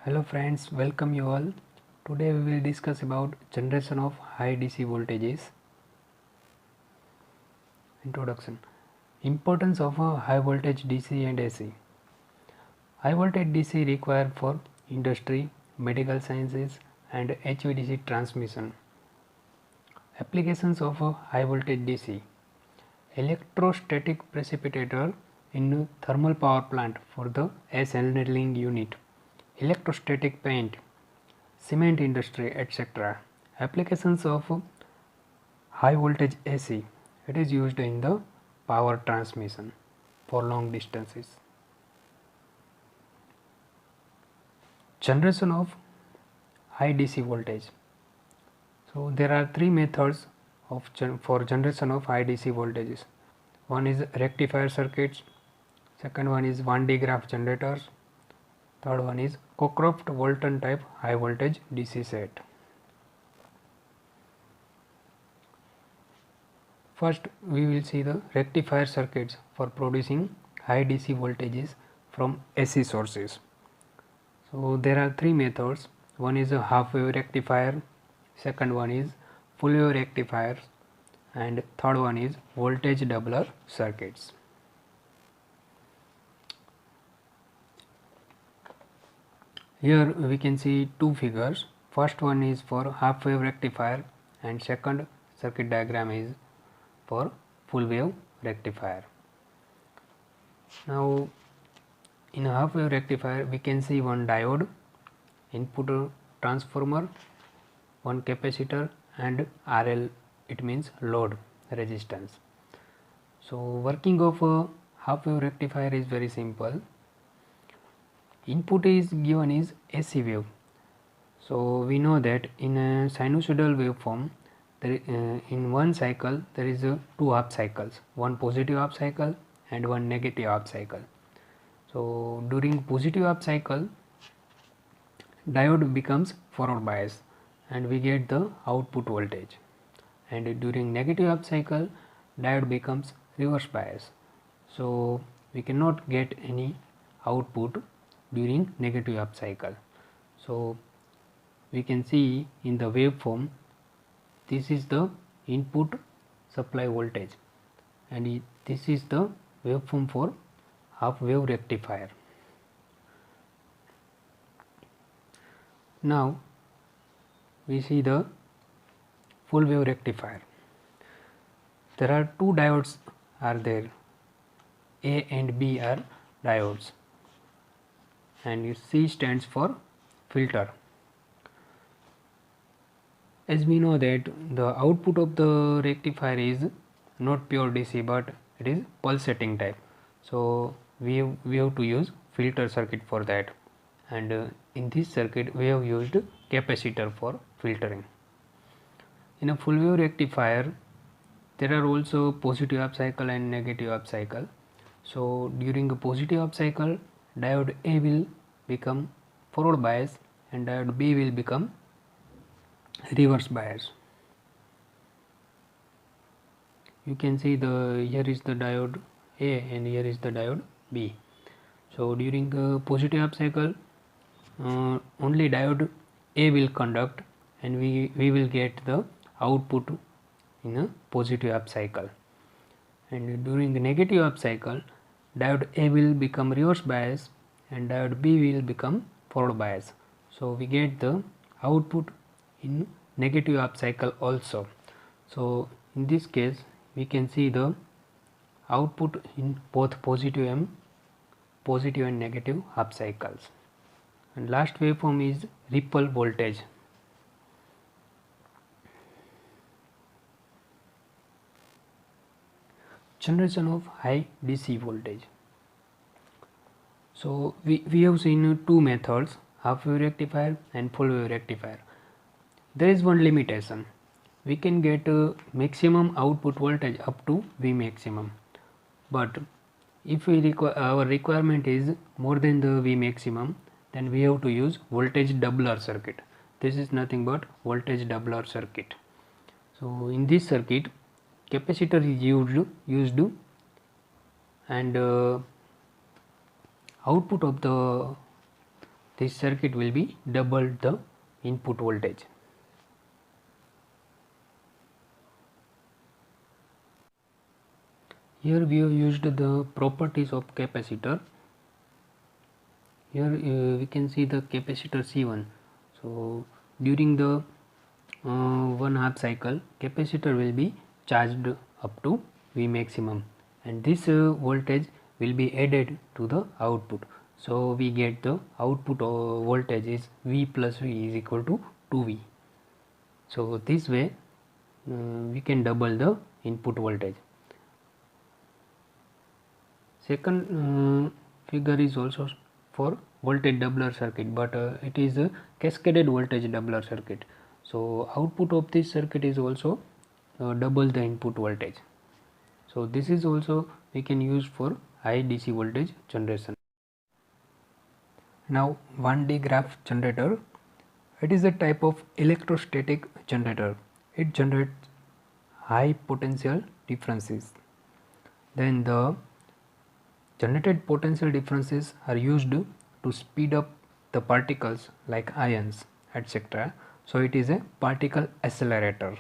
Hello friends, welcome you all. Today we will discuss about generation of high DC voltages. Introduction. Importance of a high voltage DC and AC. High voltage DC required for industry, medical sciences and HVDC transmission. Applications of a high voltage DC. Electrostatic precipitator in thermal power plant for the ash handling unit. Electrostatic paint, cement industry, etc. Applications of high voltage AC. It is used in the power transmission for long distances. Generation of high DC voltage. So there are three methods for generation of high DC voltages. One is rectifier circuits, second one is Van de Graaff generators, third one is Cockcroft-Walton type high voltage DC set. First we will see the rectifier circuits for producing high DC voltages from AC sources. So there are three methods. One is a half wave rectifier, second one is full wave rectifiers, and third one is voltage doubler circuits. Here we can see two figures. First one is for half wave rectifier and second circuit diagram is for full wave rectifier. Now in a half wave rectifier we can see one diode, input transformer, one capacitor and RL, it means load resistance. So working of a half wave rectifier is very simple. Input is given is AC wave. So we know that in a sinusoidal waveform in one cycle there is two half cycles, one positive half cycle and one negative half cycle. So during positive half cycle diode becomes forward bias and we get the output voltage, and during negative half cycle diode becomes reverse bias, so we cannot get any output during negative half cycle. So we can see in the waveform this is the input supply voltage and this is the waveform for half wave rectifier. Now we see the full wave rectifier. There are two diodes are there, A and B are diodes, and C stands for filter. As we know that the output of the rectifier is not pure DC but it is pulsating type, so we have to use filter circuit for that, and in this circuit we have used capacitor for filtering. In a full wave rectifier there are also positive half cycle and negative half cycle. So during a positive half cycle diode A will become forward bias and diode B will become reverse bias. You can see here is the diode A and here is the diode B. So during a positive half cycle only diode A will conduct and we will get the output in a positive half cycle, and during the negative half cycle diode A will become reverse bias and diode B will become forward bias, so we get the output in negative half cycle also. So in this case we can see the output in both positive and negative half cycles. And last waveform is ripple voltage. Generation of high DC voltage. So we have seen two methods, half wave rectifier and full wave rectifier. There is one limitation, we can get maximum output voltage up to V maximum, but if our requirement is more than the V maximum, then we have to use voltage doubler circuit. This is nothing but voltage doubler circuit. So in this circuit capacitor is used and output of the this circuit will be double the input voltage. Here we have used the properties of capacitor. Here we can see the capacitor C1. So during the 1/2 cycle, capacitor will be charged up to V maximum, and this voltage will be added to the output. So we get the output voltage is V plus V is equal to 2V. So this way we can double the input voltage. Second figure is also for voltage doubler circuit, but it is a cascaded voltage doubler circuit. So output of this circuit is also double the input voltage. So this is also we can use for high DC voltage generation. Now 1D graph generator, it is a type of electrostatic generator. It generates high potential differences. Then the generated potential differences are used to speed up the particles like ions, etc. So it is a particle accelerator.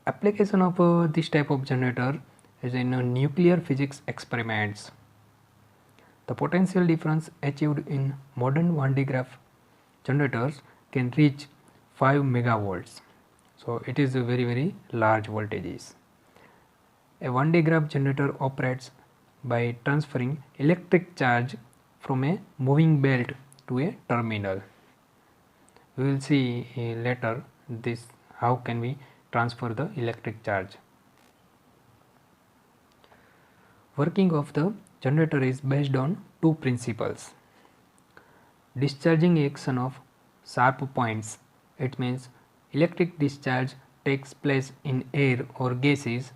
Application of this type of generator is in nuclear physics experiments. The potential difference achieved in modern 1D graph generators can reach 5 megavolts. So it is a very large voltages. A 1D graph generator operates by transferring electric charge from a moving belt to a terminal. We will see later this how can we transfer the electric charge. Working of the generator is based on two principles. Discharging action of sharp points, it means electric discharge takes place in air or gases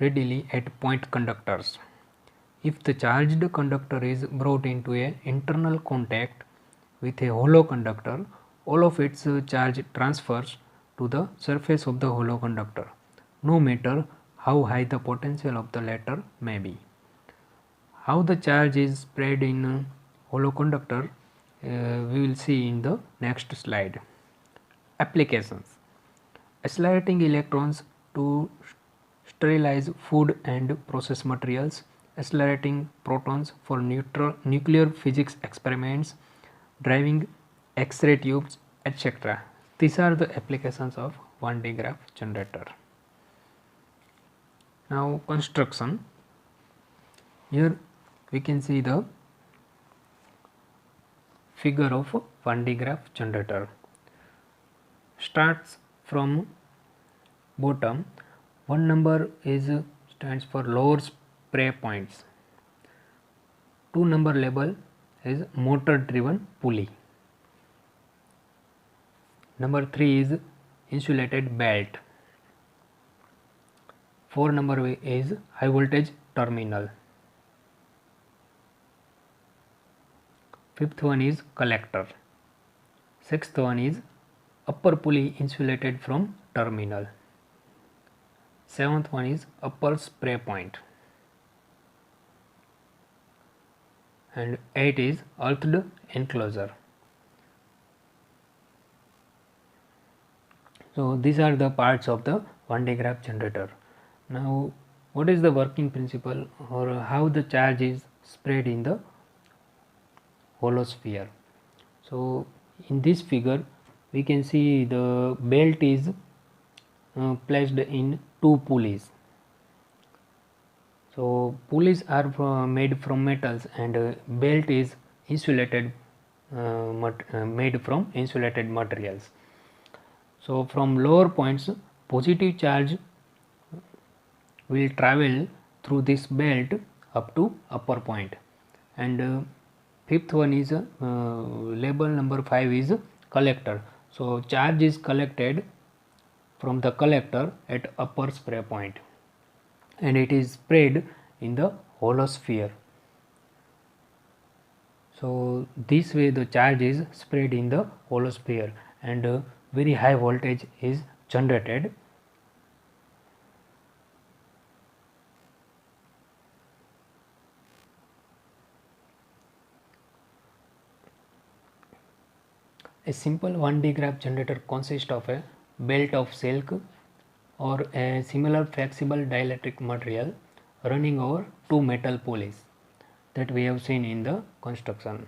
readily at point conductors. If the charged conductor is brought into an internal contact with a hollow conductor, all of its charge transfers to the surface of the hollow conductor, no matter how high the potential of the latter may be. How the charge is spread in a hollow conductor we will see in the next slide. Applications: accelerating electrons to sterilize food and process materials, accelerating protons for nuclear physics experiments, driving X-ray tubes, etc. These are the applications of 1D graph generator. Now construction. Here we can see the figure of 1D graph generator. Starts from bottom. One number is stands for lower spray points. 2 number label is motor driven pulley. Number 3 is insulated belt. 4 number is high voltage terminal. 5th one is collector. 6th one is upper pulley insulated from terminal. 7th one is upper spray point, and 8 is earthed enclosure. So these are the parts of the 1D graph generator. Now what is the working principle or how the charge is spread in the hollow sphere? So in this figure we can see the belt is placed in 2 pulleys. So pulleys are made from metals and belt is insulated made from insulated materials. So from lower points positive charge will travel through this belt up to upper point, and 5th one is label number 5 is collector. So charge is collected from the collector at upper spray point and it is spread in the hollow sphere. So this way the charge is spread in the hollow sphere and very high voltage is generated. A simple 1D graph generator consists of a belt of silk or a similar flexible dielectric material running over two metal pulleys that we have seen in the construction.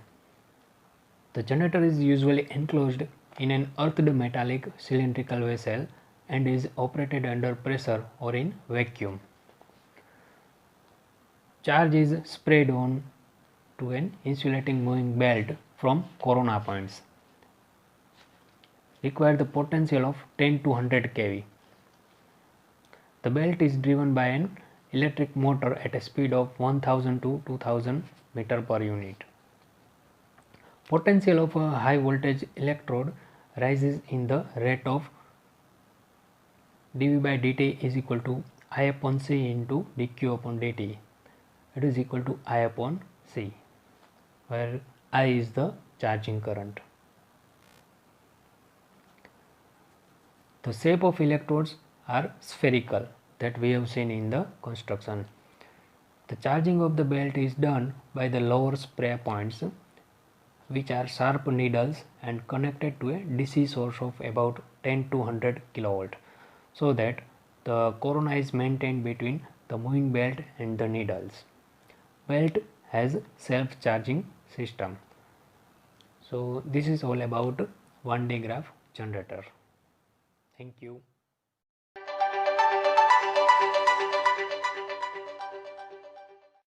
The generator is usually enclosed in an earthed metallic cylindrical vessel and is operated under pressure or in vacuum. Charge is sprayed on to an insulating moving belt from corona points. Require the potential of 10 to 100 kV. The belt is driven by an electric motor at a speed of 1000 to 2000 meter per unit. Potential of a high voltage electrode rises in the rate of dV by dt is equal to I upon C into dq upon dt. It is equal to I upon C, where I is the charging current. The shape of electrodes are spherical that we have seen in the construction. The charging of the belt is done by the lower spray points, which are sharp needles and connected to a DC source of about 10 to 100 kilovolt, so that the corona is maintained between the moving belt and the needles. Belt has self-charging system. So this is all about 1D graph generator. Thank you.